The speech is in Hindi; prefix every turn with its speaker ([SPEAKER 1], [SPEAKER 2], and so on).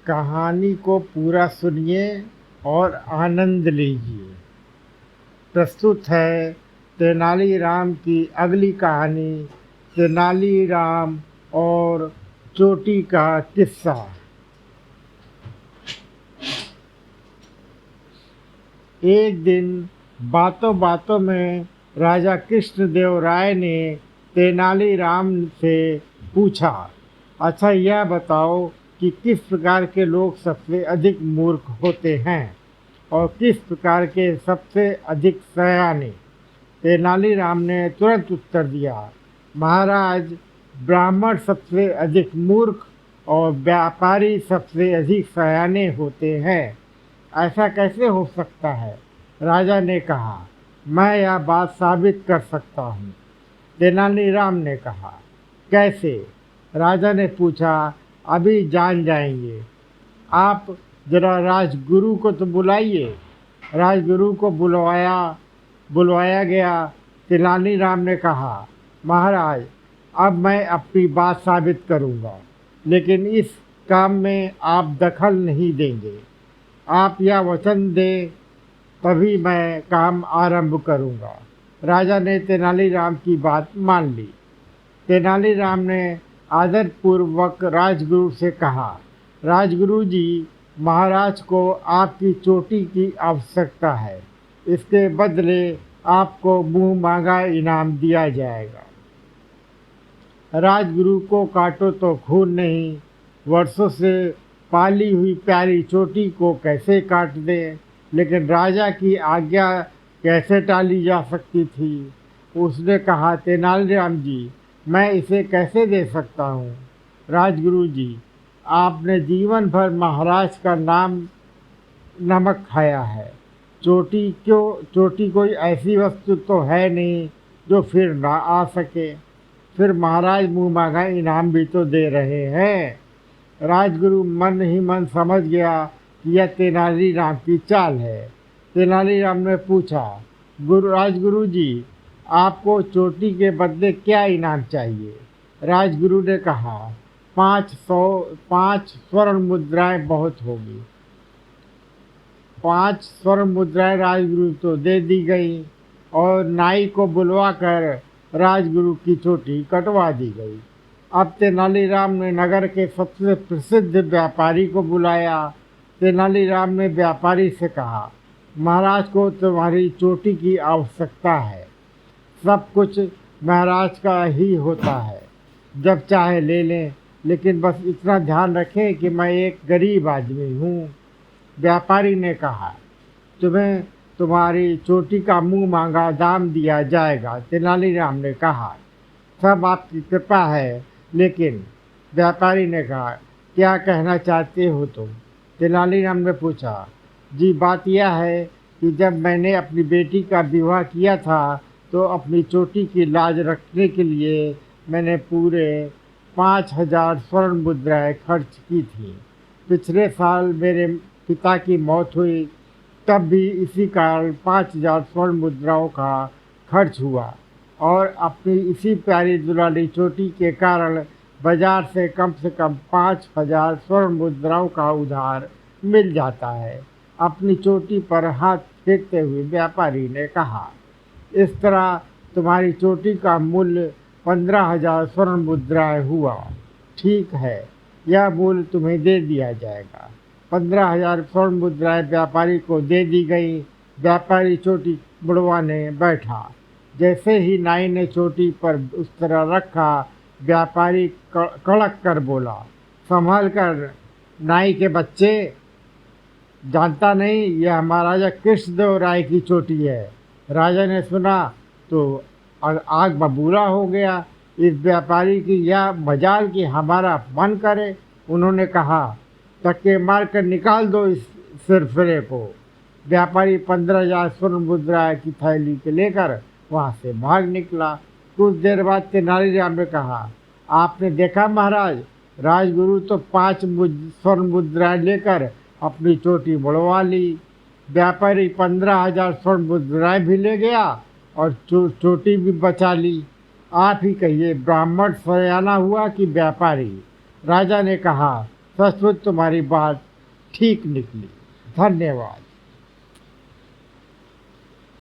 [SPEAKER 1] कहानी को पूरा सुनिए और आनंद लीजिए। प्रस्तुत है तेनालीराम की अगली कहानी, तेनालीराम और चोटी का किस्सा। एक दिन बातों बातों में राजा कृष्णदेव राय ने तेनालीराम से पूछा, अच्छा यह बताओ कि किस प्रकार के लोग सबसे अधिक मूर्ख होते हैं और किस प्रकार के सबसे अधिक सयाने। तेनालीराम ने तुरंत उत्तर दिया, महाराज, ब्राह्मण सबसे अधिक मूर्ख और व्यापारी सबसे अधिक सयाने होते हैं। ऐसा कैसे हो सकता है? राजा ने कहा, मैं यह बात साबित कर सकता हूँ। तेनालीराम ने कहा, कैसे? राजा ने पूछा, अभी जान जाएंगे। आप जरा राजगुरु को तो बुलाइए। राजगुरु को बुलवाया गया। तेनालीराम ने कहा, महाराज, अब मैं अपनी बात साबित करूँगा, लेकिन इस काम में आप दखल नहीं देंगे। आप यह वचन दें तभी मैं काम आरंभ करूँगा। राजा ने तेनालीराम की बात मान ली। तेनालीराम ने आदरपूर्वक राजगुरु से कहा, राजगुरु जी, महाराज को आपकी चोटी की आवश्यकता है। इसके बदले आपको मुंह मांगा इनाम दिया जाएगा। राजगुरु को काटो तो खून नहीं, वर्षों से पाली हुई प्यारी चोटी को कैसे काट दें? लेकिन राजा की आज्ञा कैसे टाली जा सकती थी? उसने कहा, तेनालीराम जी, मैं इसे कैसे दे सकता हूँ? राजगुरु जी, आपने जीवन भर महाराज का नाम नमक खाया है। चोटी कोई ऐसी वस्तु तो है नहीं जो फिर ना आ सके। फिर महाराज मुंह मांगा इनाम भी तो दे रहे हैं। राजगुरु मन ही मन समझ गया कि यह तेनालीराम की चाल है। तेनालीराम ने पूछा, राजगुरु जी, आपको चोटी के बदले क्या इनाम चाहिए? राजगुरु ने कहा, 5 स्वर्ण मुद्राएं बहुत होगी। 5 स्वर्ण मुद्राएं राजगुरु तो दे दी गई और नाई को बुलवा कर राजगुरु की चोटी कटवा दी गई। अब तेनालीराम ने नगर के सबसे प्रसिद्ध व्यापारी को बुलाया। तेनालीराम ने व्यापारी से कहा, महाराज को तुम्हारी चोटी की आवश्यकता है। सब कुछ महाराज का ही होता है, जब चाहे ले लें, लेकिन बस इतना ध्यान रखें कि मैं एक गरीब आदमी हूँ। व्यापारी ने कहा, तुम्हें तुम्हारी चोटी का मुंह मांगा दाम दिया जाएगा। तेनालीराम ने कहा, सब आपकी कृपा है, लेकिन व्यापारी ने कहा, क्या कहना चाहते हो तुम? तेनालीराम ने पूछा, जी, बात यह है कि जब मैंने अपनी बेटी का विवाह किया था तो अपनी चोटी की लाज रखने के लिए मैंने पूरे 5,000 स्वर्ण मुद्राएं खर्च की थी। पिछले साल मेरे पिता की मौत हुई, तब भी इसी कारण 5,000 स्वर्ण मुद्राओं का खर्च हुआ और अपनी इसी प्यारी दुलारी चोटी के कारण बाजार से कम 5,000 स्वर्ण मुद्राओं का उधार मिल जाता है। अपनी चोटी पर हाथ फेरते हुए व्यापारी ने कहा, इस तरह तुम्हारी चोटी का मूल्य 15,000 स्वर्ण मुद्राएं हुआ। ठीक है, यह मूल्य तुम्हें दे दिया जाएगा। 15,000 स्वर्ण मुद्राएं व्यापारी को दे दी गई। व्यापारी चोटी मुड़वाने बैठा। जैसे ही नाई ने चोटी पर उस तरह रखा, व्यापारी कड़क कर बोला, संभल कर नाई के बच्चे, जानता नहीं यह महाराजा कृष्णदेव राय की चोटी है। राजा ने सुना तो आग बबूला हो गया। इस व्यापारी की यह मजाल कि हमारा अपमान करे। उन्होंने कहा, धक्के मार कर निकाल दो इस सिरफिरे को। व्यापारी 15,000 स्वर्ण मुद्रा की थैली के लेकर वहाँ से भाग निकला। कुछ देर बाद तेनालीराम ने कहा, आपने देखा महाराज, राजगुरु तो 5 स्वर्ण मुद्राएं लेकर अपनी चोटी मुड़वा ली। व्यापारी 15,000 स्वर्ण मुद्राएं भी ले गया और चोटी भी बचा ली। आप ही कहिए, ब्राह्मण सयाना हुआ कि व्यापारी? राजा ने कहा, सचमुच तुम्हारी बात ठीक निकली। धन्यवाद।